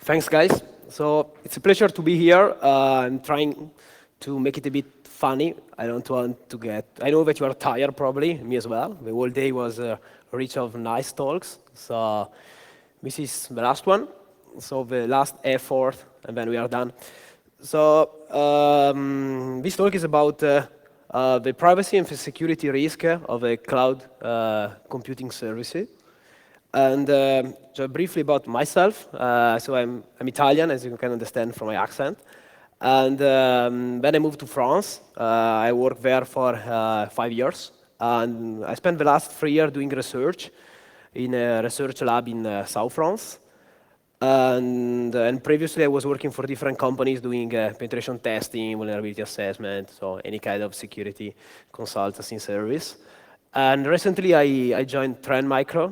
Thanks, guys. So it's a pleasure to be here. I'm trying to make it a bit funny. I don't want to get. I know that you are tired, probably, me as well. The whole day was rich of nice talks. So this is the last one. So the last effort, and then we are done. So this talk is about the privacy and the security risk of a cloud computing services. And so briefly about myself. So I'm Italian, as you can understand from my accent. And then I moved to France. I worked there for 5 years. And I spent the last 3 years doing research in a research lab in South France. And previously I was working for different companies doing penetration testing, vulnerability assessment, so any kind of security consultancy service. And recently I joined Trend Micro,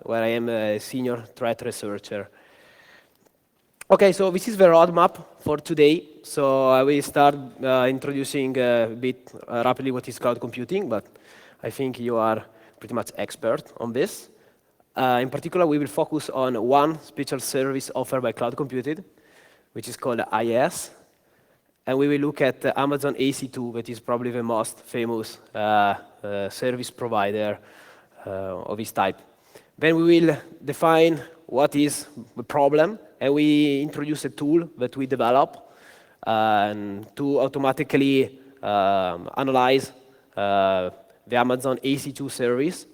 where I am a senior threat researcher. Okay, so this is the roadmap for today. So I will start introducing a bit rapidly what is cloud computing, but I think you are pretty much expert on this. In particular, we will focus on one special service offered by cloud computing, which is called IaaS. And we will look at Amazon AC2, that is probably the most famous service provider of this type. Then we will define what is the problem, and we introduce a tool that we develop to automatically analyze the Amazon AC2 service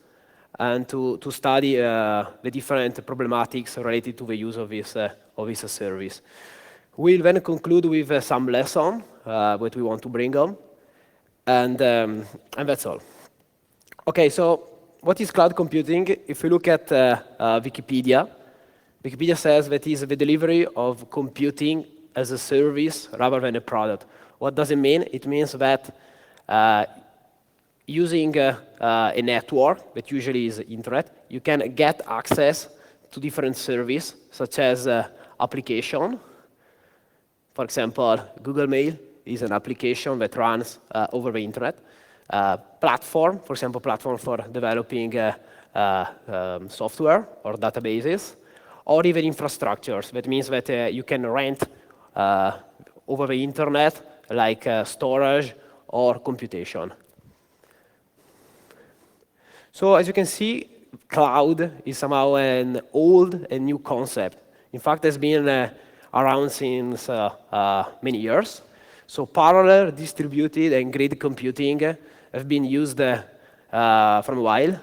and to study the different problematics related to the use of this service. We'll then conclude with some lesson that we want to bring on, and that's all. Okay, so what is cloud computing? If we look at Wikipedia, Wikipedia says that is the delivery of computing as a service rather than a product. What does it mean? It means that using a network, that usually is internet, you can get access to different services, such as application. For example, Google Mail is an application that runs over the internet. Platform, for example, platform for developing software or databases, or even infrastructures. That means that you can rent over the internet, like storage or computation. So as you can see, cloud is somehow an old and new concept. In fact, it's been around since many years. So parallel, distributed, and grid computing have been used from a while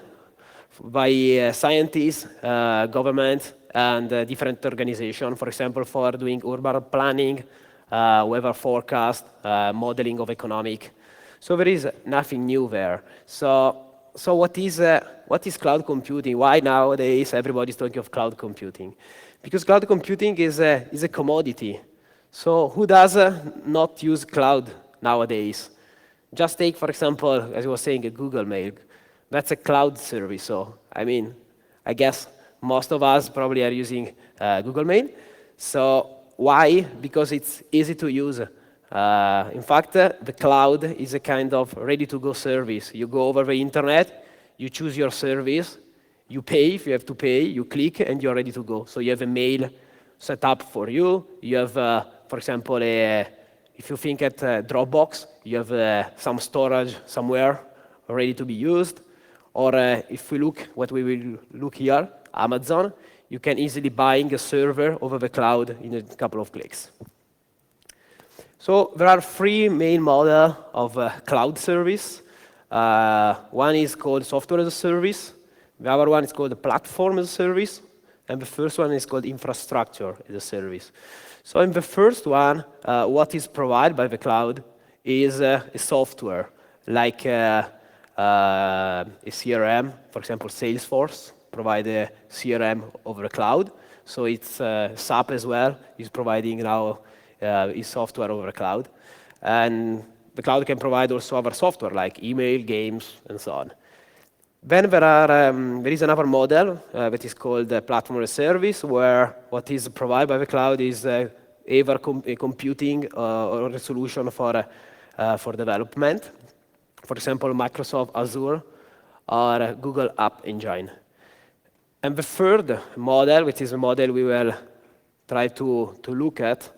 by scientists, government, and different organizations, for example, for doing urban planning, weather forecast, modeling of economic. So there is nothing new there. So what is cloud computing? Why nowadays everybody is talking of cloud computing? Because cloud computing is a commodity. So who does not use cloud nowadays? Just take, for example, as I was saying, a Google Mail. That's a cloud service. So, I mean, I guess most of us probably are using Google Mail. So why? Because it's easy to use. In fact, the cloud is a kind of ready-to-go service. You go over the internet, you choose your service, you pay if you have to pay, you click, and you're ready to go. So you have a mail set up for you. You have, for example, if you think at Dropbox, you have some storage somewhere ready to be used. Or if we look, what we will look here, Amazon, you can easily buy a server over the cloud in a couple of clicks. So there are three main models of cloud service. One is called software as a service. The other one is called the platform as a service. And the first one is called infrastructure as a service. So in the first one, what is provided by the cloud is a software, like a CRM, for example, Salesforce provide a CRM over the cloud. So it's SAP as well is providing now is software over the cloud. And the cloud can provide also other software like email, games, and so on. Then there is another model that is called platform as a service, where what is provided by the cloud is either computing or a solution for development. For example, Microsoft Azure or Google App Engine. And the third model, which is a model we will try to look at,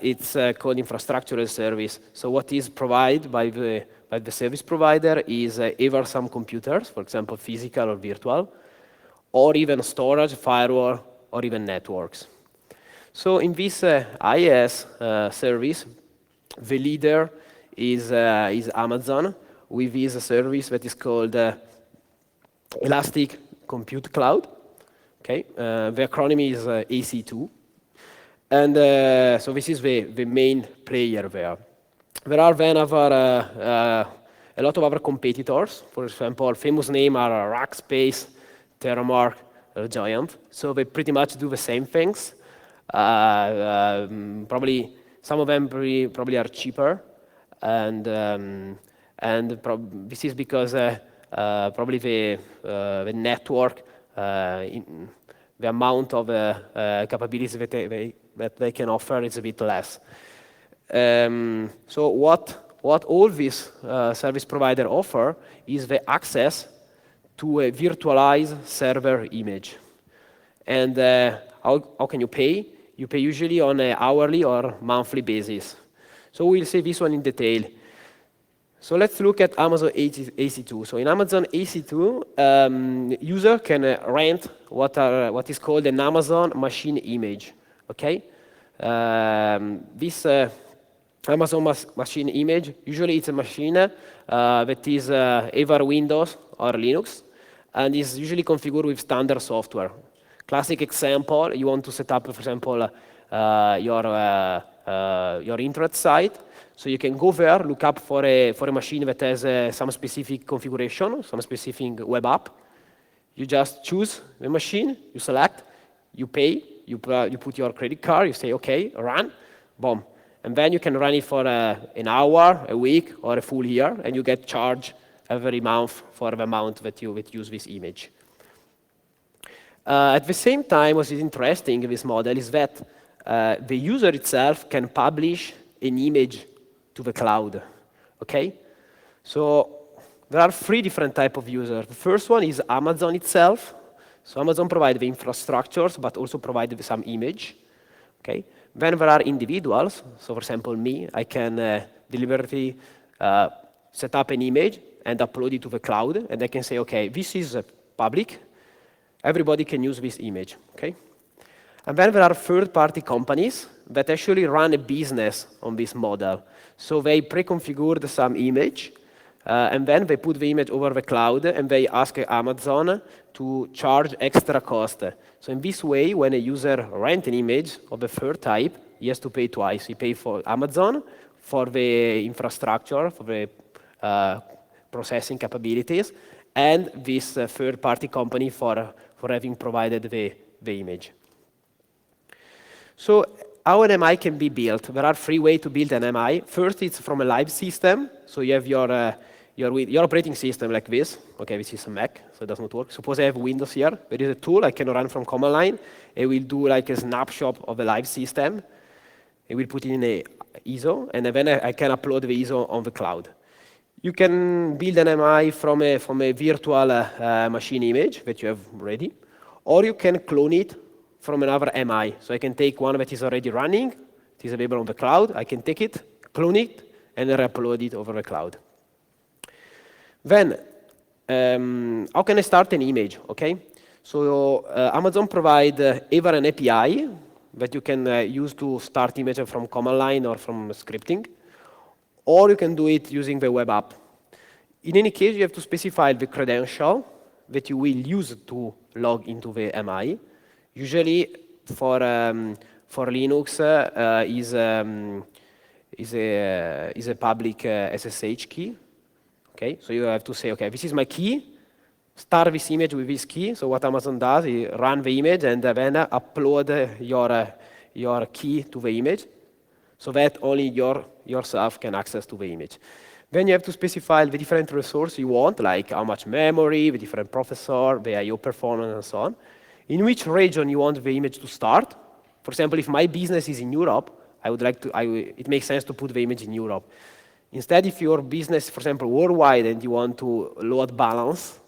it's called infrastructure as service. So what is provided by the service provider is either some computers, for example, physical or virtual, or even storage, firewall, or even networks. So in this IaaS service, the leader is Amazon with this service that is called Elastic Compute Cloud. Okay, the acronym is AC2. And so this is the main player there. There are then a lot of other competitors. For example, famous names are Rackspace, Terramark, Giant. So they pretty much do the same things. Probably some of them probably are cheaper, and this is because probably the network, the amount of capabilities that they can offer is a bit less. So what all these service provider offer is the access to a virtualized server image. And how can you pay? You pay usually on an hourly or monthly basis. So we'll see this one in detail. So let's look at Amazon AC2. So in Amazon AC2, user can rent what is called an Amazon machine image. Okay, this Amazon machine image, usually it's a machine that is either Windows or Linux, and is usually configured with standard software. Classic example, you want to set up, for example, your internet site. So you can go there, look up for a machine that has some specific configuration, some specific web app. You just choose the machine, you select, you pay, you put your credit card, you say, okay, run, boom. And then you can run it for an hour, a week, or a full year, and you get charged every month for the amount that you use this image. At the same time, what is interesting in this model is that the user itself can publish an image to the cloud. Okay? So there are three different types of users. The first one is Amazon itself. So Amazon provides the infrastructures, but also provides some image. Okay? Then there are individuals. So for example, me, I can deliberately set up an image and upload it to the cloud, and I can say, okay, this is public. Everybody can use this image. Okay? And then there are third-party companies that actually run a business on this model. So they pre-configured some image, and then they put the image over the cloud, and they ask Amazon to charge extra cost. So in this way, when a user rents an image of a third type, he has to pay twice. He pays for Amazon for the infrastructure, for the processing capabilities, and this third-party company for having provided the image. So how an MI can be built? There are three ways to build an MI. First, it's from a live system. So you have your operating system like this. Okay, this is a Mac, so it does not work. Suppose I have Windows here. There is a tool I can run from command line. It will do like a snapshot of the live system. It will put it in a ISO, and then I can upload the ISO on the cloud. You can build an MI from a virtual machine image that you have ready, or you can clone it from another MI. So I can take one that is already running, it is available on the cloud, I can take it, clone it, and re-upload it over the cloud. Then, how can I start an image, okay? So Amazon provides either an API that you can use to start image from command line or from scripting, or you can do it using the web app. In any case, you have to specify the credential that you will use to log into the MI. Usually, for Linux, is a public SSH key. Okay, so you have to say, okay, this is my key. Start this image with this key. So what Amazon does is run the image and then upload your key to the image, so that only yourself can access to the image. Then you have to specify the different resources you want, like how much memory, the different processor, the I/O performance, and so on. In which region you want the image to start. For example, if my business is in Europe, it makes sense to put the image in Europe. Instead, if your business, for example, worldwide, and you want to load balance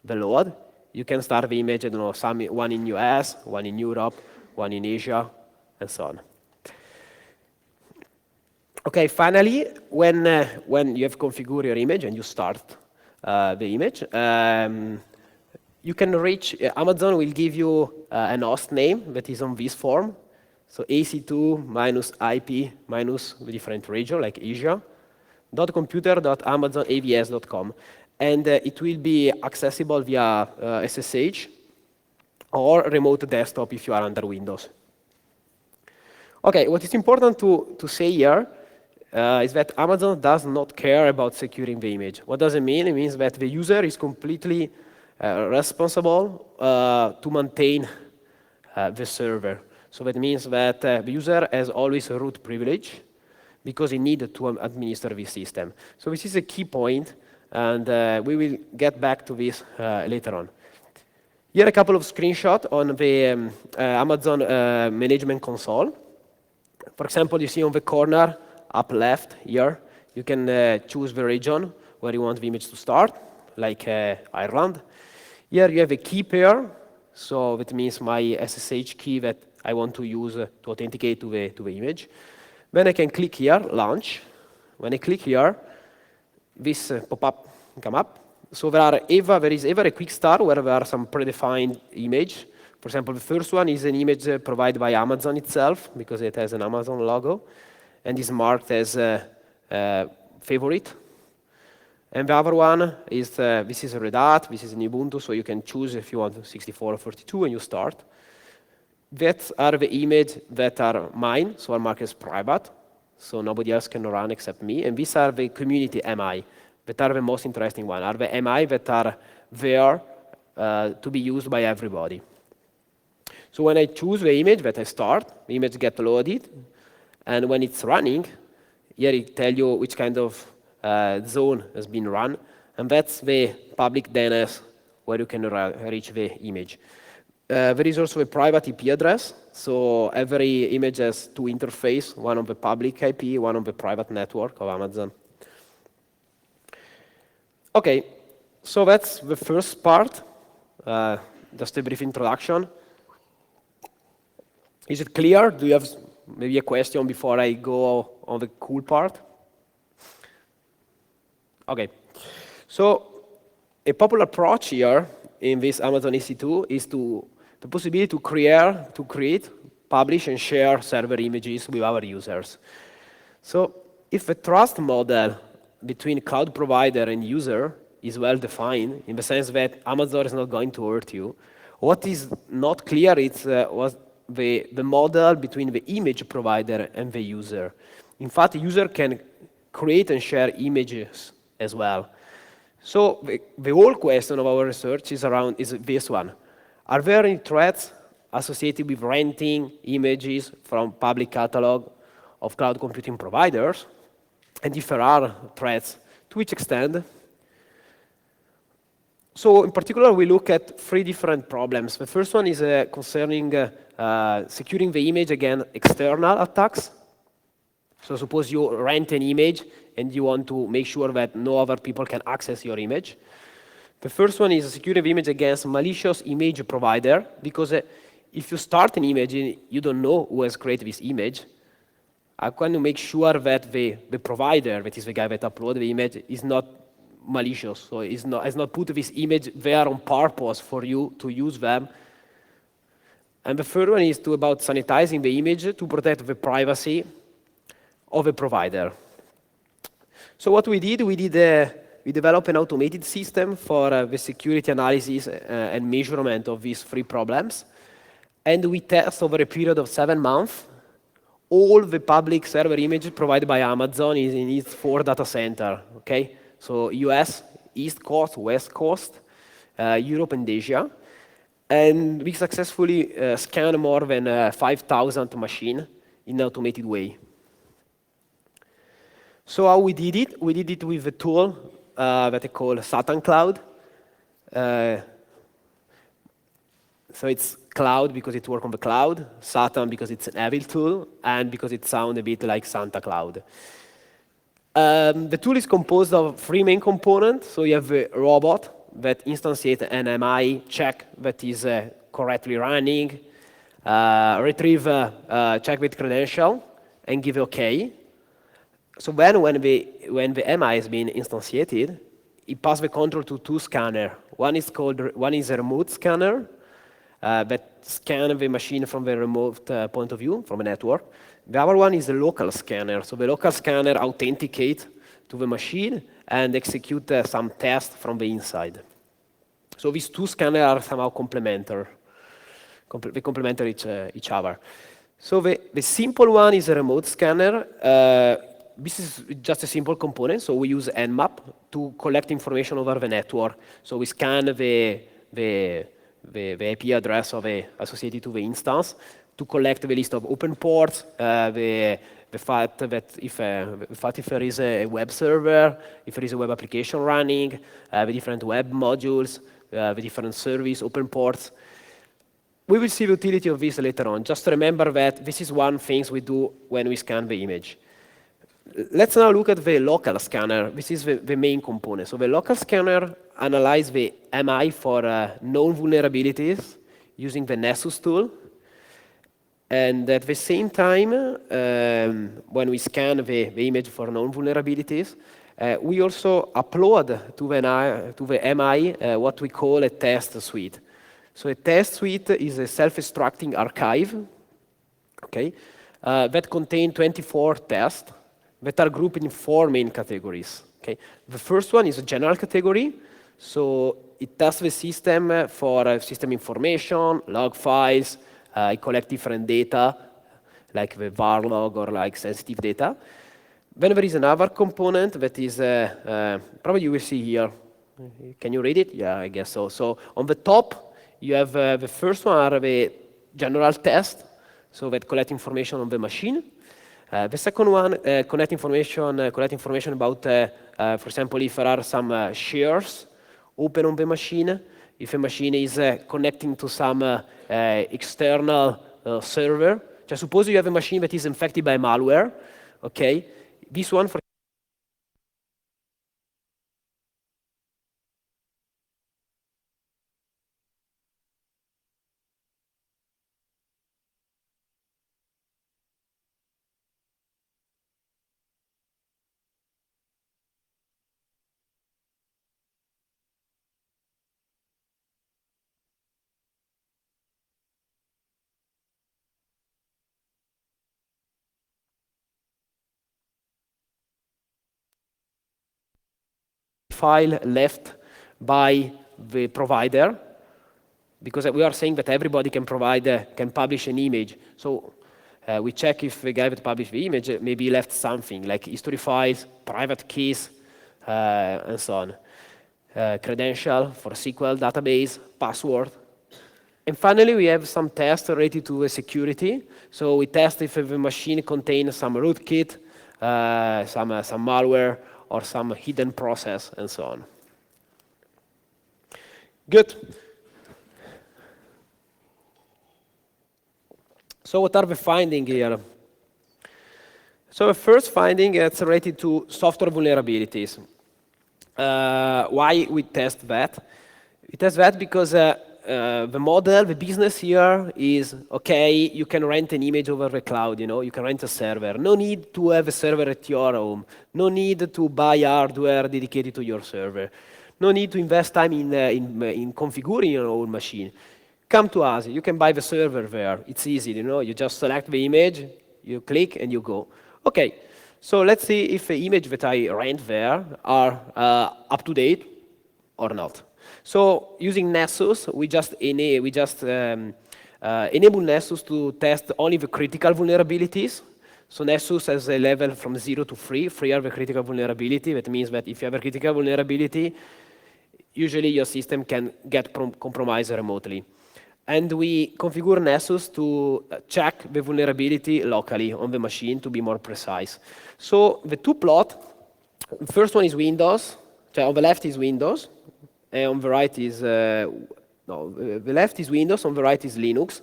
the load, you can start the image, I don't know, one in US, one in Europe, one in Asia, and so on. Okay, finally, when you have configured your image and you start the image, you can reach, Amazon will give you an host name that is on this form. So AC2 minus IP minus the different region, like Asia, .computer.amazonavs.com. And it will be accessible via SSH or remote desktop if you are under Windows. Okay, what is important to say here is that Amazon does not care about securing the image. What does it mean? It means that the user is completely responsible to maintain the server. So that means that the user has always a root privilege because he needs to administer this system. So this is a key point, and we will get back to this later on. Here are a couple of screenshots on the Amazon management console. For example, you see on the corner, up left here, you can choose the region where you want the image to start, like Ireland. Here you have a key pair, so that means my SSH key that I want to use to authenticate to the image. Then I can click here, launch. When I click here, this pop-up come up. So there is ever a quick start where there are some predefined image. For example, the first one is an image provided by Amazon itself because it has an Amazon logo and is marked as favorite. And the other one is, this is a Red Hat, this is an Ubuntu, so you can choose if you want 64 or 32 and you start. That are the images that are mine, so are marked as private, so nobody else can run except me. And these are the community MI, that are the most interesting one, are the MI that are there to be used by everybody. So when I choose the image that I start, the image gets loaded, and when it's running, here it tells you which kind of zone has been run, and that's the public DNS where you can reach the image. There is also a private IP address, so every image has two interfaces, one on the public IP, one on the private network of Amazon. Okay, so that's the first part, just a brief introduction. Is it clear? Do you have maybe a question before I go on the cool part? Okay, so a popular approach here in this Amazon EC2 is the possibility to create, publish, and share server images with our users. So if the trust model between cloud provider and user is well defined, in the sense that Amazon is not going to hurt you, what is not clear is was the model between the image provider and the user. In fact, the user can create and share images as well. So the whole question of our research is this one. Are there any threats associated with renting images from public catalog of cloud computing providers? And if there are threats, to which extent? So in particular, we look at three different problems. The first one is concerning securing the image against external attacks. So suppose you rent an image and you want to make sure that no other people can access your image. The first one is securing the image against malicious image provider, because if you start an image and you don't know who has created this image, I want to make sure that the provider, that is the guy that uploaded the image, is not malicious, so has not put this image there on purpose for you to use them. And the third one is about sanitizing the image to protect the privacy of a provider. So what we did, we developed an automated system for the security analysis and measurement of these three problems. And we test over a period of 7 months all the public server images provided by Amazon in its 4 data centers. Okay? So US, East Coast, West Coast, Europe, and Asia. And we successfully scanned more than 5,000 machines in an automated way. So how we did it? We did it with a tool that I call SatanCloud. So it's cloud because it works on the cloud, Satan because it's an evil tool, and because it sounds a bit like Santa Cloud. The tool is composed of 3 main components. So you have a robot that instantiates an MI check that is correctly running, retrieve check with credential, and give OK. So then when the MI has been instantiated, it passes the control to two scanners. One is a remote scanner that scans the machine from the remote point of view, from a network. The other one is a local scanner. So the local scanner authenticates to the machine and execute some tests from the inside. So these two scanners are somehow complementary. They complement each other. So the simple one is a remote scanner. This is just a simple component. So we use Nmap to collect information over the network. So we scan the IP address of associated to the instance to collect the list of open ports, the fact that if there is a web server, if there is a web application running, the different web modules, the different service, open ports. We will see the utility of this later on. Just remember that this is one thing we do when we scan the image. Let's now look at the local scanner. This is the main component. So the local scanner analyzes the MI for known vulnerabilities using the Nessus tool. And at the same time, when we scan the image for known vulnerabilities, we also upload to the MI what we call a test suite. So a test suite is a self-extracting archive, okay, that contains 24 tests that are grouped in 4 main categories. Okay. The first one is a general category. So it tests the system for system information, log files, it collects different data, like the var log or like sensitive data. Then there is another component that is, probably you will see here. Can you read it? Yeah, I guess so. So on the top, you have the first one are the general test, so that collect information on the machine. The second one collect information about, for example, if there are some shares open on the machine, if a machine is connecting to some external server. So suppose you have a machine that is infected by malware, okay? This one, for file left by the provider, because we are saying that everybody can publish an image. So we check if the guy that published the image maybe left something like history files, private keys, and so on. Credential for SQL database, password. And finally, we have some tests related to the security. So we test if the machine contains some rootkit, some malware, or some hidden process, and so on. Good. So what are the findings here? So the first finding is related to software vulnerabilities. Why we test that? We test that because the model, the business here is, okay, you can rent an image over the cloud, you can rent a server. No need to have a server at your home. No need to buy hardware dedicated to your server. No need to invest time in configuring your own machine. Come to us. You can buy the server there. It's easy, You just select the image, you click, and you go. Okay, so let's see if the image that I rent there are up to date or not. So using Nessus, we just enable Nessus to test only the critical vulnerabilities. So Nessus has a level from 0 to 3. 3 are the critical vulnerability. That means that if you have a critical vulnerability, usually your system can get compromised remotely. And we configure Nessus to check the vulnerability locally on the machine to be more precise. So the two plots, the first one is Windows. So on the left is Windows. And on the right is, the left is Windows, on the right is Linux.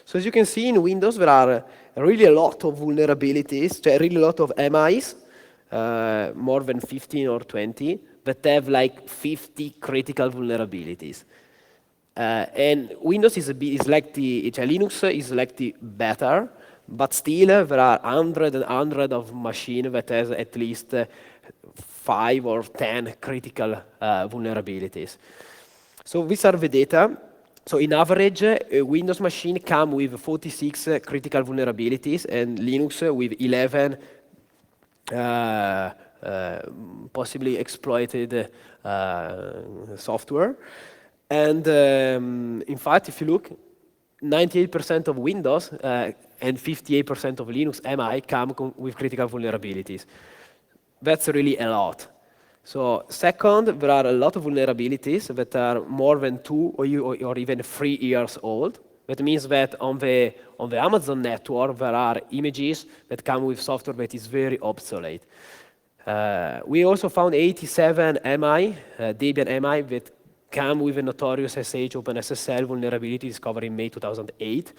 So as you can see in Windows, there are really a lot of vulnerabilities, really a lot of MIs, more than 15 or 20, that have like 50 critical vulnerabilities. And Windows is like Linux is like the better, but still there are hundred of machines that has at least 5 or 10 critical vulnerabilities. So these are the data. So in average, a Windows machine comes with 46 critical vulnerabilities, and Linux with 11 possibly exploited software. And in fact, if you look, 98% of Windows and 58% of Linux MI come with critical vulnerabilities. That's really a lot. So second, there are a lot of vulnerabilities that are more than 2 or even 3 years old. That means that on the Amazon network, there are images that come with software that is very obsolete. We also found 87 MI, Debian MI, that come with a notorious SSH OpenSSL vulnerability discovered in May 2008,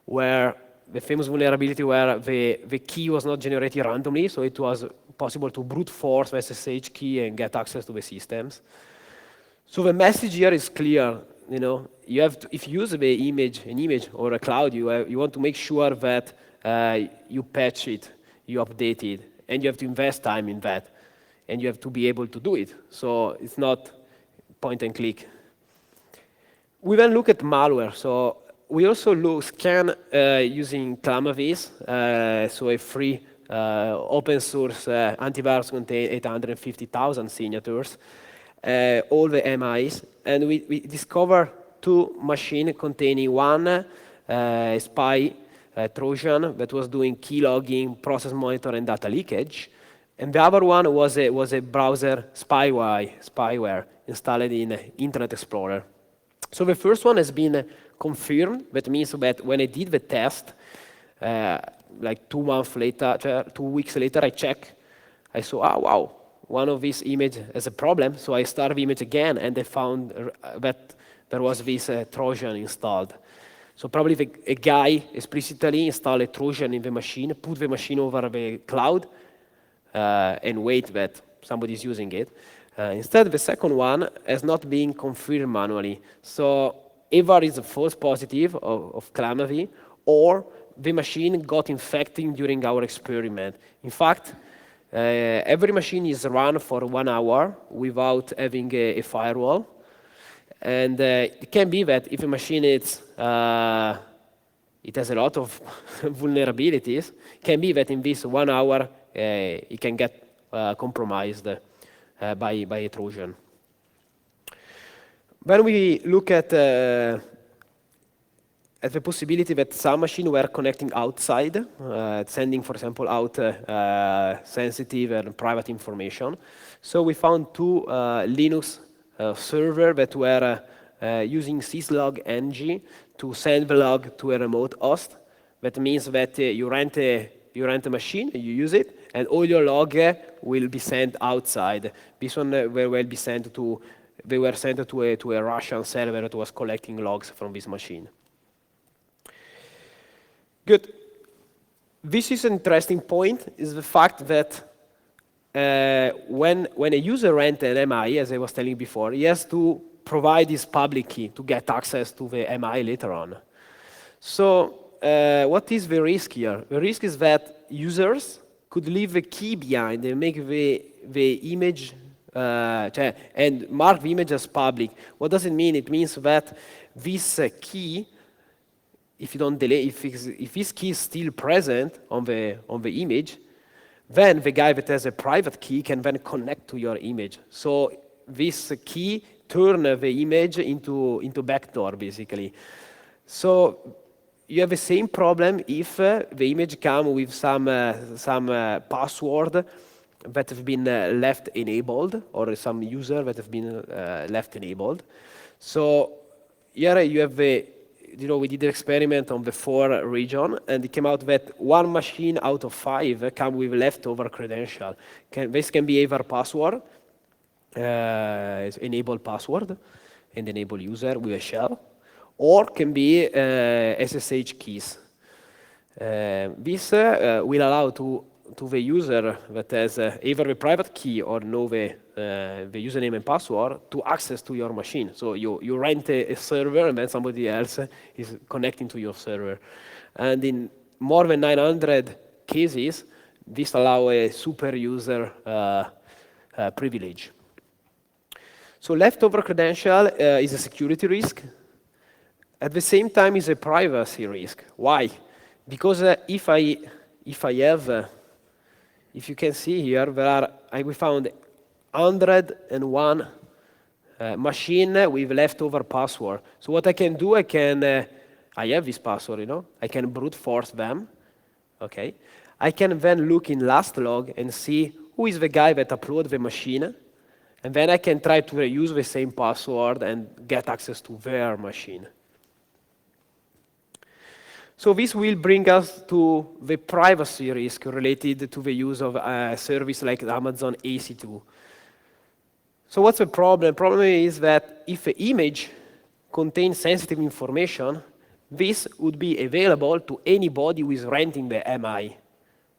where the famous vulnerability where the key was not generated randomly, so it was possible to brute force the SSH key and get access to the systems. So the message here is clear. You have to, if you use an image or a cloud, you want to make sure that you patch it, you update it, and you have to invest time in that, and you have to be able to do it. So it's not point and click. We then look at malware. So we also scan using Clamavis, so a free open source antivirus contains 850,000 signatures, all the MIs, and we discover 2 machines containing one spy Trojan that was doing key logging, process monitor, and data leakage, and the other one was a browser spyware installed in Internet Explorer. So the first one has been confirmed. That means that when I did the test, like 2 weeks later, I checked. I saw, oh wow, one of these images has a problem. So I started the image again, and I found that there was this Trojan installed. So probably a guy explicitly installed a Trojan in the machine, put the machine over the cloud, and wait that somebody is using it. Instead, the second one has not been confirmed manually. So either it's a false positive of Clamavi, or the machine got infected during our experiment. In fact, every machine is run for 1 hour without having a firewall. And it can be that if a machine it has a lot of vulnerabilities, it can be that in this 1 hour it can get compromised by a Trojan. When we look at the possibility that some machines were connecting outside, sending, for example, out sensitive and private information. So we found 2 Linux servers that were using syslog-ng to send the log to a remote host. That means that you rent a machine, you use it, and all your log will be sent outside. This one will be sent to. They were sent to a Russian server that was collecting logs from this machine. Good. This is an interesting point, is the fact that when a user rents an MI, as I was telling before, he has to provide his public key to get access to the MI later on. So what is the risk here? The risk is that users could leave the key behind and make the image and mark the image as public. What does it mean? It means that this key, if you don't delay, if this key is still present on the image, then the guy that has a private key can then connect to your image. So this key turns the image into backdoor, basically. So you have the same problem if the image comes with some password that have been left enabled, or some user that have been left enabled. So here you have we did an experiment on the 4 region, and it came out that 1 machine out of 5 come with leftover credential. This can be either password, enable password, and enable user with a shell, or can be SSH keys. This will allow to to the user that has either the private key or know the username and password to access to your machine. So you rent a server and then somebody else is connecting to your server. And in more than 900 cases, this allows a super user privilege. So leftover credential is a security risk. At the same time, is a privacy risk. Why? Because if you can see here, we found 101 machine with leftover password. So what I can do, I have this password, I can brute force them, okay? I can then look in last log and see who is the guy that uploaded the machine, and then I can try to reuse the same password and get access to their machine. So this will bring us to the privacy risk related to the use of a service like Amazon EC2. So what's the problem? The problem is that if the image contains sensitive information, this would be available to anybody who is renting the MI.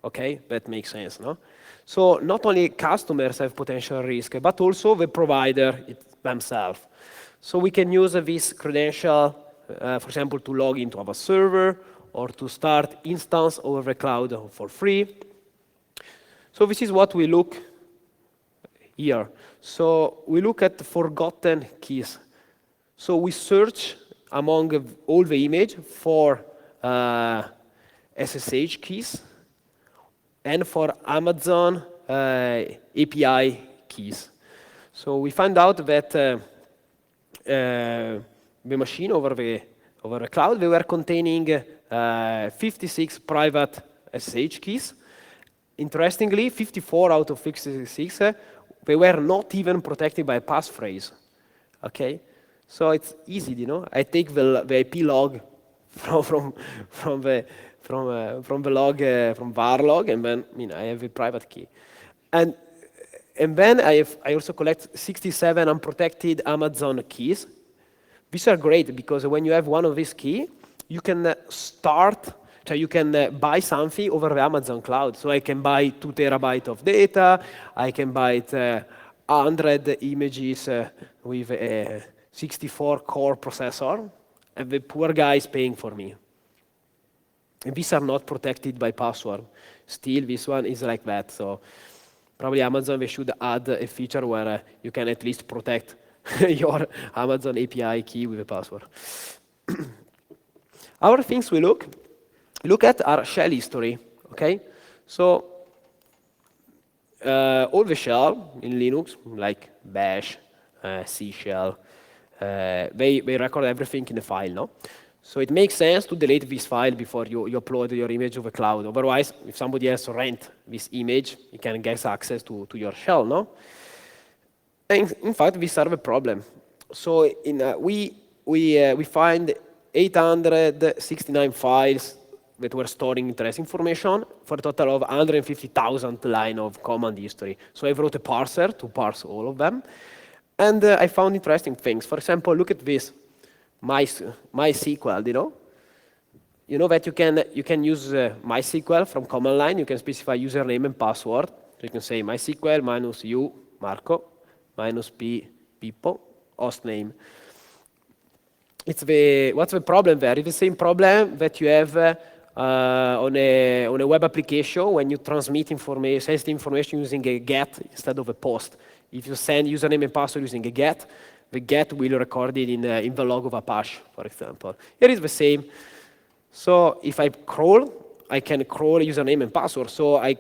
Okay, that makes sense, no? So not only customers have potential risk, but also the provider themselves. So we can use this credential, for example, to log into our server or to start instance over the cloud for free. So this is what we look here. So we look at forgotten keys. So we search among all the image for SSH keys and for Amazon API keys. So we find out that the machine over the cloud, they were containing 56 private SSH keys. Interestingly, 54 out of 56, they were not even protected by a passphrase. Okay, so it's easy, I take the IP log from the log from var log, and then I have a private key, and then I also collect 67 unprotected Amazon keys. These are great because when you have one of these keys, you can you can buy something over the Amazon cloud. So I can buy 2 terabytes of data, I can buy 100 images with a 64 core processor, and the poor guy is paying for me. And these are not protected by password. Still, this one is like that. So probably Amazon, they should add a feature where you can at least protect your Amazon API key with a password. Other things we look at our shell history, okay? So all the shell in Linux, like bash, C shell, they record everything in the file, no? So it makes sense to delete this file before you upload your image to the cloud. Otherwise, if somebody else rent this image, you can get access to your shell, no? And in fact, we solve a problem. So we find 869 files that were storing interesting information for a total of 150,000 lines of command history. So I wrote a parser to parse all of them. And I found interesting things. For example, look at this, MySQL, You know that you can use MySQL from command line. You can specify username and password. So you can say MySQL minus U, Marco, minus P, Pippo, host name. What's the problem there? It's the same problem that you have on a web application when you transmit sensitive information using a GET instead of a POST. If you send username and password using a GET, the GET will record it in the log of Apache, for example. Here is the same. So if I crawl, I can crawl username and password. So I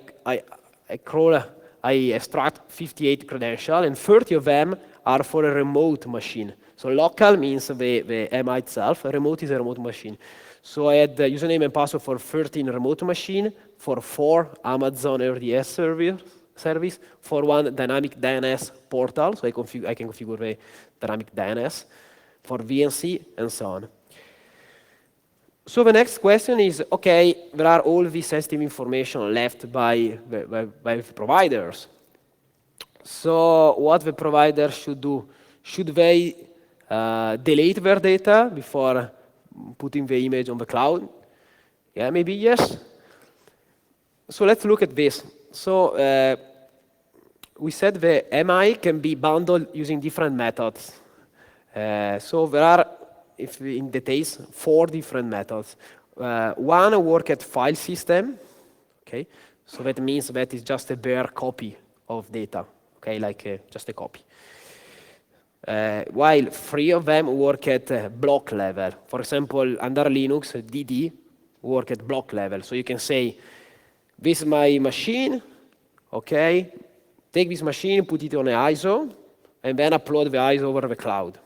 extract 58 credentials, and 30 of them are for a remote machine. So local means the MI itself. Remote is a remote machine. So I had the username and password for 13 remote machine, for 4 Amazon RDS service, for 1 dynamic DNS portal. So I can configure the dynamic DNS, for VNC, and so on. So the next question is, okay, there are all this sensitive information left by the providers. So what the providers should do? Should they delete their data before putting the image on the cloud? Yeah, maybe yes. So let's look at this. So we said the MI can be bundled using different methods. So there are, if we in details, 4 different methods. One work at file system, okay? So that means that is just a bare copy of data, okay, like just a copy. While 3 of them work at block level. For example, under Linux, DD work at block level. So you can say, this is my machine, okay? Take this machine, put it on an ISO, and then upload the ISO over the cloud.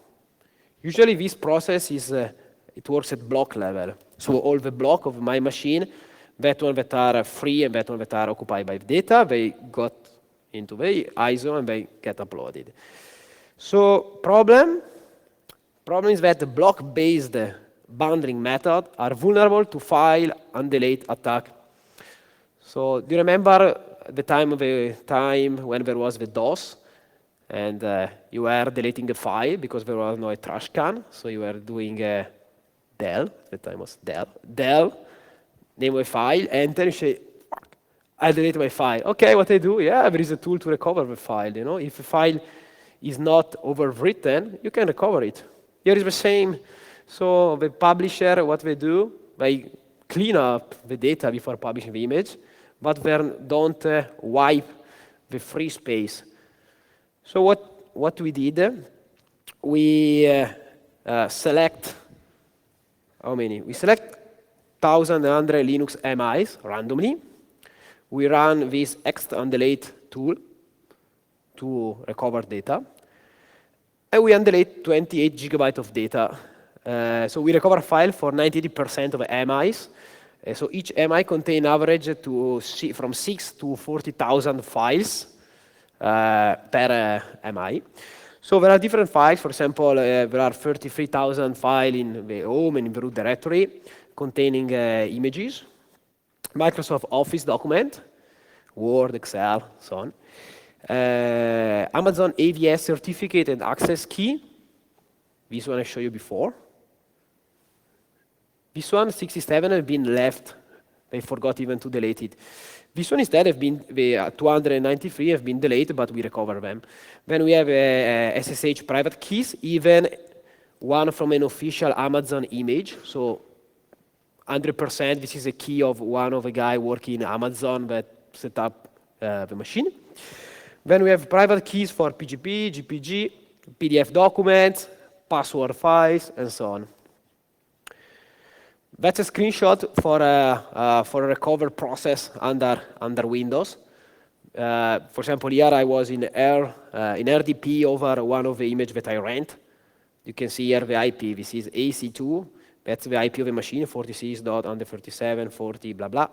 Usually this process is, it works at block level. So all the block of my machine, that one that are free and that one that are occupied by data, they got into the ISO and they get uploaded. So problem is that the block-based bundling method are vulnerable to file and delete attack. So do you remember the time when there was the DOS and you were deleting a file because there was no trash can? So you were doing del, the time was del, name of a file, enter, and say, I delete my file. Okay, what I do? Yeah, there is a tool to recover the file. You know, if a file is not overwritten, you can recover it. Here is the same. So the publisher, what they do, they clean up the data before publishing the image, but they don't wipe the free space. So what we did, we select, how many? We select 1,100 Linux MIs randomly. We run this extra undelete tool to recover data. And we undelete 28 gigabytes of data. So we recover a file for 98% of MIs. So each MI contains average from 6 to 40,000 files per MI. So there are different files. For example, there are 33,000 files in the home and in the root directory containing images. Microsoft Office document, Word, Excel, so on. Amazon AVS certificate and access key. This one I showed you before. This one, 67, have been left. They forgot even to delete it. This one instead have been, the 293 have been deleted, but we recover them. Then we have SSH private keys, even one from an official Amazon image. So 100%, this is a key of one of a guy working in Amazon that set up the machine. Then we have private keys for PGP, GPG, PDF documents, password files, and so on. That's a screenshot for a recover process under Windows. For example, here I was in RDP over one of the images that I rent. You can see here the IP. This is AC2. That's the IP of the machine, 46.under37, 40, blah, blah.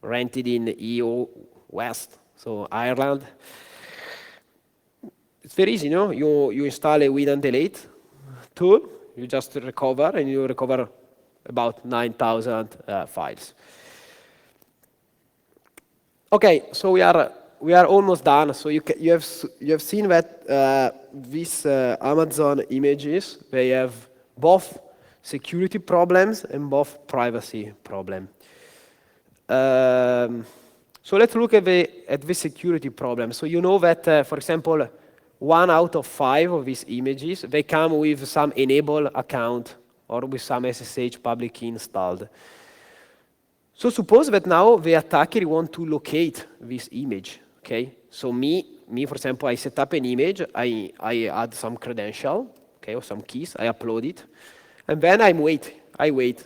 Rented in EU West, so Ireland. It's very easy, no? You install a win and delete tool. You just recover, and you recover about 9,000 files. Okay, so we are almost done. So you have seen that these Amazon images, they have both security problems and both privacy problem. So let's look at the security problem. So you know that, for example, 1 out of 5 of these images, they come with some enable account or with some SSH public key installed. So suppose that now the attacker want to locate this image, okay? So me, for example, I set up an image, I add some credential, okay, or some keys, I upload it, and then I wait.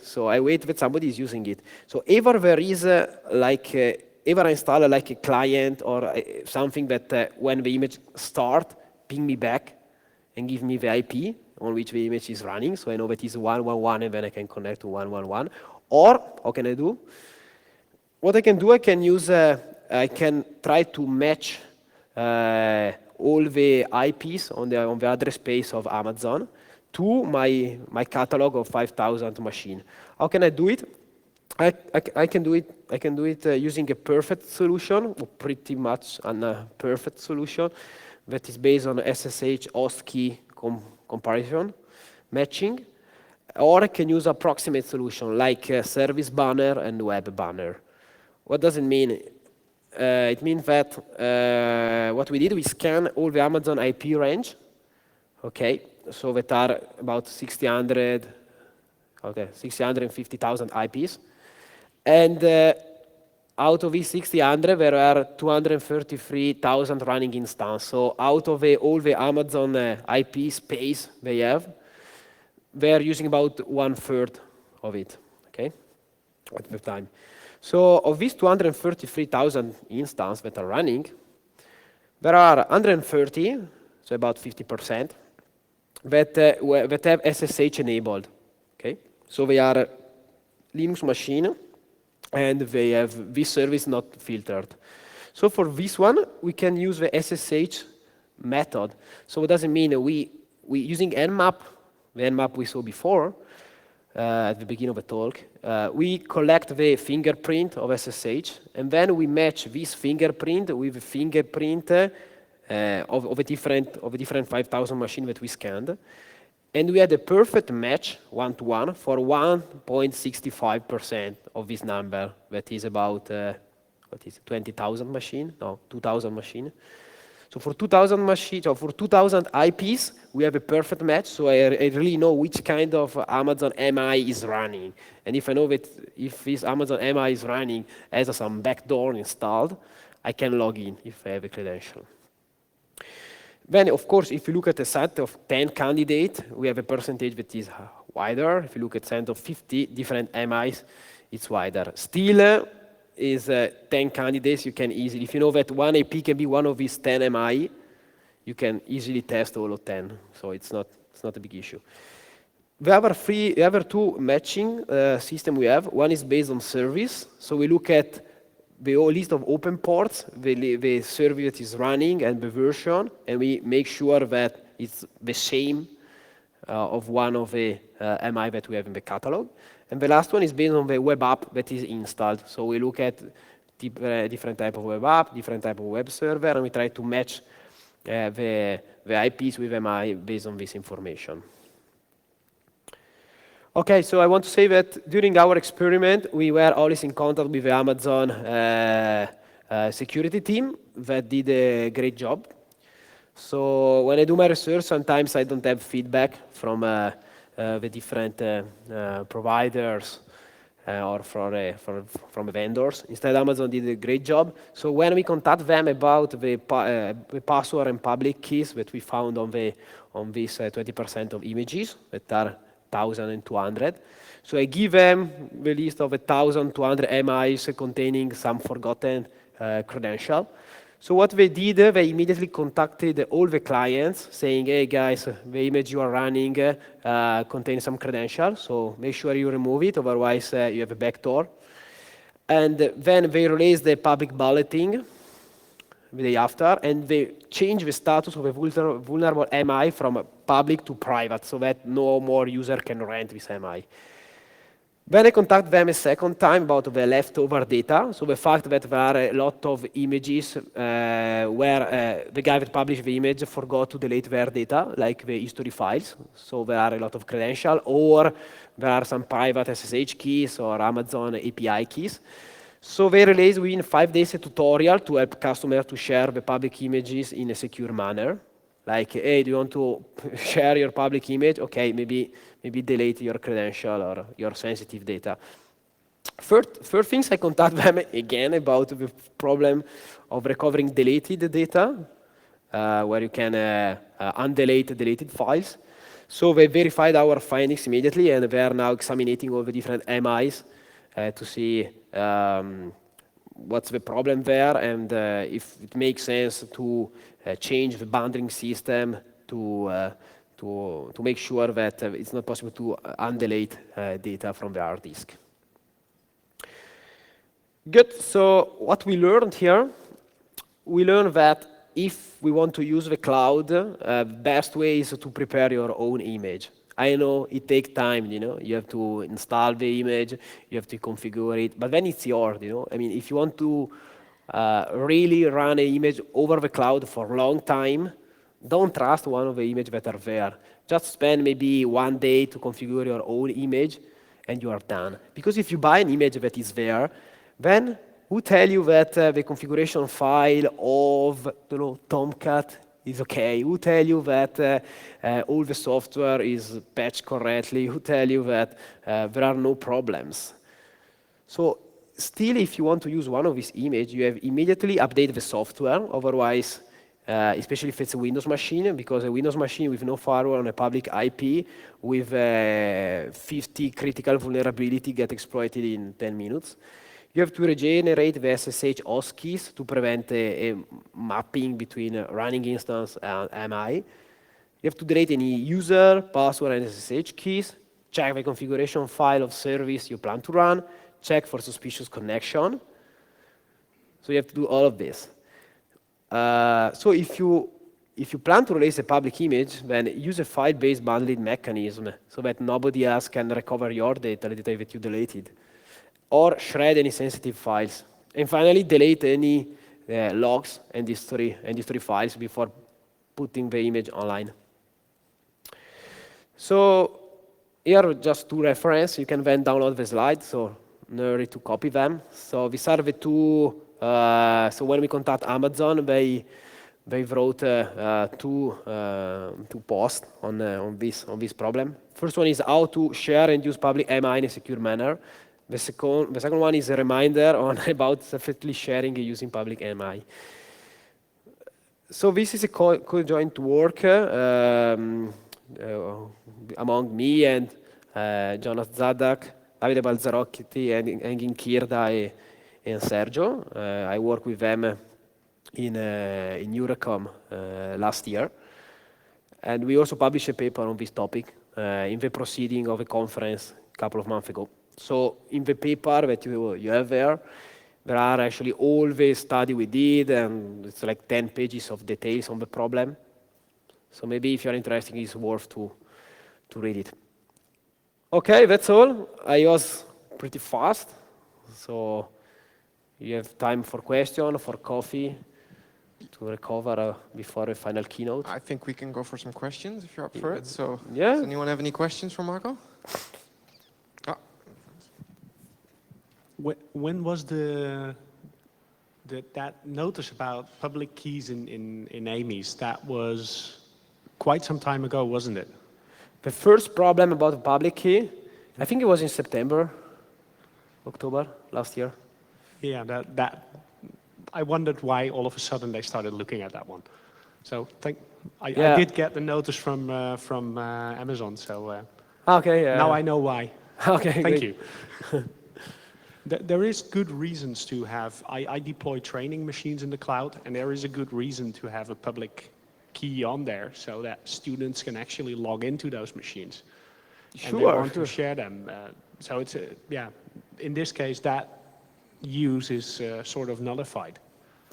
So I wait that somebody is using it. So ever there is ever I install like a client or something that when the image start, ping me back and give me the IP on which the image is running, so I know that it's 111 and then I can connect to 111. Or, how can I do? What I can do, I can I try to match all the IPs on the address space of Amazon to my catalog of 5,000 machine. How can I do it? I can do it using a perfect solution, or pretty much a perfect solution that is based on SSH host key comparison, matching, or I can use approximate solution like service banner and web banner. What does it mean? It means that what we did, we scan all the Amazon IP range, okay? So that are about 650,000 IPs. And out of these 600, there are 233,000 running instances. So out of all the Amazon IP space they have, they're using about 1/3 of it, okay, at the time. So of these 233,000 instances that are running, there are 130, so about 50%, that have SSH enabled, okay? So they are Linux machine, and they have this service not filtered. So for this one, we can use the SSH method. So what does it mean? We using Nmap, the Nmap we saw before, at the beginning of the talk, we collect the fingerprint of SSH, and then we match this fingerprint with the fingerprint of a different 5,000 machine that we scanned. And we had a perfect match, one-to-one, for 1.65% of this number. That is about, 20,000 machine? No, 2,000 machine. So for 2,000 machines, or for 2,000 IPs, we have a perfect match. So I really know which kind of Amazon MI is running. And if I know that if this Amazon MI is running has some backdoor installed, I can log in if I have a credential. Then, of course, if you look at a set of 10 candidates, we have a percentage that is wider. If you look at a set of 50 different MIs, it's wider. Still, is 10 candidates, you can easily, if you know that one IP can be one of these 10 MI, you can easily test all of 10. So it's not a big issue. The other two matching system we have, one is based on service. So we look at the whole list of open ports, the service that is running and the version, and we make sure that it's the same of one of the MI that we have in the catalog. And the last one is based on the web app that is installed. So we look at different type of web app, different type of web server, and we try to match the IPs with MI based on this information. Okay, so I want to say that during our experiment, we were always in contact with the Amazon security team that did a great job. So when I do my research, sometimes I don't have feedback from the different providers or from the vendors. Instead, Amazon did a great job. So when we contact them about the password and public keys that we found on this 20% of images that are 1,200. So I give them the list of 1,200 MIs containing some forgotten credential. So what they did, they immediately contacted all the clients saying, hey guys, the image you are running contains some credential, so make sure you remove it, otherwise you have a backdoor. And then they released the public bulletin the day after, and they changed the status of a vulnerable MI from public to private, so that no more user can rent this MI. Then I contact them a second time about the leftover data, so the fact that there are a lot of images where the guy that published the image forgot to delete their data, like the history files, so there are a lot of credentials, or there are some private SSH keys or Amazon API keys. So they released within 5 days a tutorial to help customers to share the public images in a secure manner. Like, hey, do you want to share your public image? Okay, maybe delete your credential or your sensitive data. First things, I contact them again about the problem of recovering deleted data, where you can undelete deleted files. So they verified our findings immediately, and they are now examining all the different MIs to see what's the problem there, and if it makes sense to change the bundling system to make sure that it's not possible to undelete data from the hard disk. Good, so what we learned here, we learned that if we want to use the cloud, best way is to prepare your own image. I know it takes time, you have to install the image, you have to configure it, but then it's yours, I mean, if you want to really run an image over the cloud for a long time, don't trust one of the images that are there. Just spend maybe 1 day to configure your own image, and you are done. Because if you buy an image that is there, then Who tell you that the configuration file of Tomcat is okay? Who tell you that all the software is patched correctly? Who tell you that there are no problems? So still, if you want to use one of these images, you have immediately update the software. Otherwise, especially if it's a Windows machine, because a Windows machine with no firewall on a public IP with 50 critical vulnerability get exploited in 10 minutes. You have to regenerate the SSH host keys to prevent a mapping between a running instance and MI. You have to delete any user, password, and SSH keys. Check the configuration file of service you plan to run. Check for suspicious connection. So you have to do all of this. So if you plan to release a public image, then use a file-based bundling mechanism so that nobody else can recover your data, the data that you deleted, or shred any sensitive files. And finally, delete any logs and history files before putting the image online. So here are just two references. You can then download the slides, so no hurry to copy them. So these are the two. So when we contact Amazon, they wrote two posts on this problem. First one is how to share and use public MI in a secure manner. The second one is a reminder about safely sharing and using public MI. So this is a co-joint work among me and Jonas Zadak, Davide Balzarotti, and Engin Kirda and Sergio. I worked with them in Eurocom last year. And we also published a paper on this topic in the proceeding of a conference a couple of months ago. So in the paper that you have there are actually all the study we did, and it's like 10 pages of details on the problem. So maybe if you're interested, it's worth to read it. Okay, that's all. I was pretty fast. So you have time for question, for coffee, to recover before the final keynote. I think we can go for some questions if you're up for it. So yeah. Does anyone have any questions for Marco? When was that notice about public keys in AMIs? That was quite some time ago, wasn't it? The first problem about the public key, I think it was in September, October last year. Yeah, that I wondered why all of a sudden they started looking at that one. So I did get the notice from Amazon. So okay. Now I know why. Okay. Thank you. There is good reasons to have. I deploy training machines in the cloud, and there is a good reason to have a public key on there so that students can actually log into those machines. Sure. And they want to share them. So it's in this case that use is sort of nullified.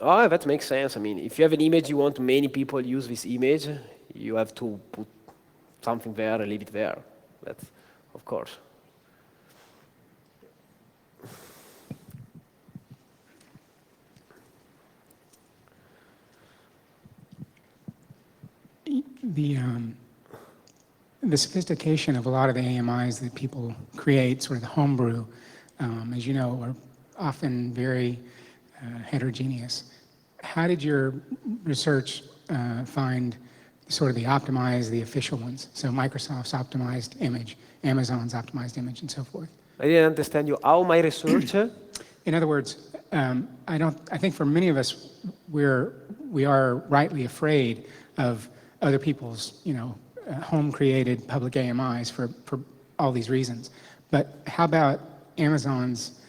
Oh, that makes sense. I mean, if you have an image, you want many people use this image, you have to put something there and leave it there. That's, of course. The sophistication of a lot of the AMIs that people create, sort of the homebrew, as you know, are often very heterogeneous. How did your research find sort of the optimized, the official ones? So Microsoft's optimized image, Amazon's optimized image, and so forth. I didn't understand you. How my research? In other words, I think for many of us, we are rightly afraid of other people's, home-created public AMIs for all these reasons. But how about Amazon's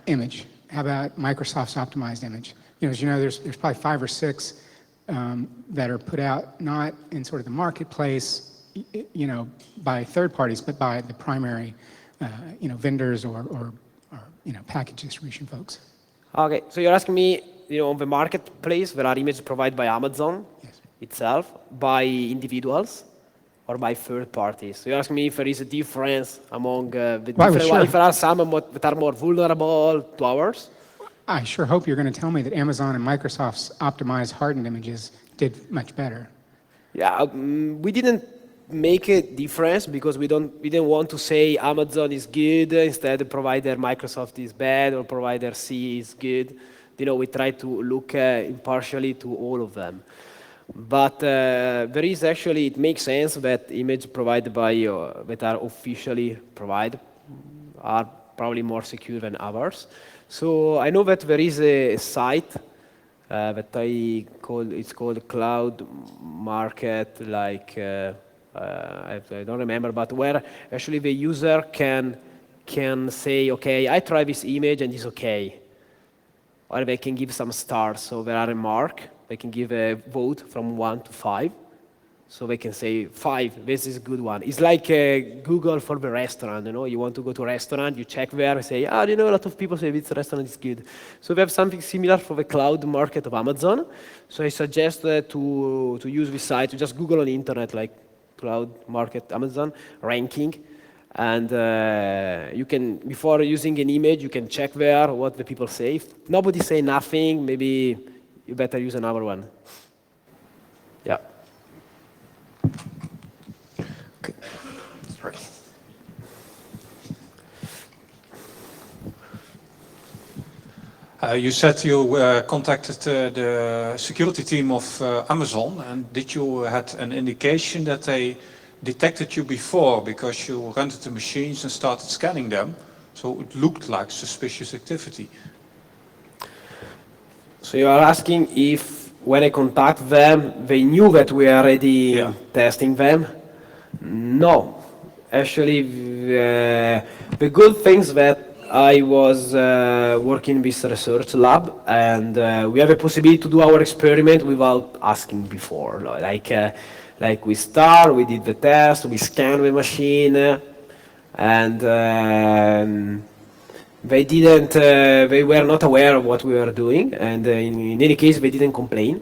image? How about Microsoft's optimized image? As you know, there's probably 5 or 6 that are put out not in sort of the marketplace, by third parties, but by the primary, vendors or package distribution folks. Okay, so you're asking me, on the marketplace, there are images provided by Amazon itself, by individuals, or by third parties. So you're asking me if there is a difference among the different ones, if there are some that are more vulnerable to ours? I sure hope you're going to tell me that Amazon and Microsoft's optimized hardened images did much better. Yeah, we didn't make a difference because we didn't want to say Amazon is good, instead provider Microsoft is bad or provider C is good. We try to look impartially to all of them. But there is actually, it makes sense that image provided by, that are officially provided are probably more secure than others. So I know that there is a site that it's called Cloud Market, like, I don't remember, but where actually the user can say, okay, I try this image and it's okay. Or they can give some stars, so there are a mark. They can give a vote from 1 to 5. So they can say 5, this is a good one. It's like Google for the restaurant, you want to go to a restaurant, you check there and say, a lot of people say this restaurant is good. So we have something similar for the cloud market of Amazon. So I suggest to use this site, to just Google on the internet, like cloud market Amazon ranking. And you can, before using an image, you can check there what the people say. If nobody say nothing, maybe you better use another one. Yeah. Okay. Sorry. You said you contacted the security team of Amazon, and did you had an indication that they detected you before because you rented the machines and started scanning them, so it looked like suspicious activity? So you are asking if when I contact them, they knew that we are already testing them? No. Actually, the good things that I was working with research lab, and we have a possibility to do our experiment without asking before. Like we start, we did the test, we scanned the machine, and they were not aware of what we were doing, and in any case, they didn't complain.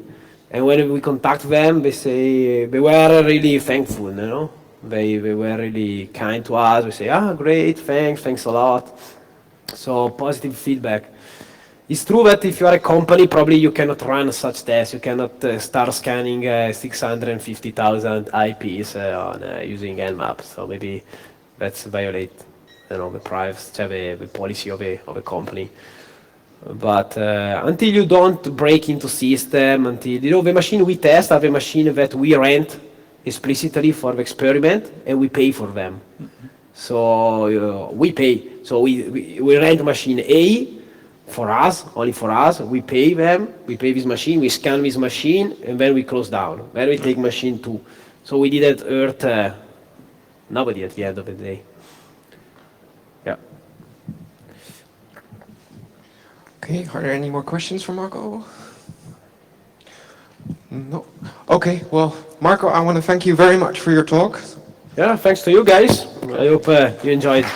And when we contact them, they say they were really thankful, They were really kind to us. We say, great, thanks a lot. So positive feedback. It's true that if you are a company, probably you cannot run such tests. You cannot start scanning 650,000 IPs using Nmap. So maybe that's violate, the privacy, the policy of a company. But until you don't break into system, until the machine we test are the machine that we rent explicitly for the experiment, and we pay for them. So we pay. So we rent machine A for us, only for us. We pay them. We pay this machine. We scan this machine, and then we close down. Then we take machine 2. So we didn't hurt nobody at the end of the day. Yeah. Okay, are there any more questions for Marco? No. Okay, well, Marco, I want to thank you very much for your talk. Yeah, thanks to you guys. I hope you enjoyed.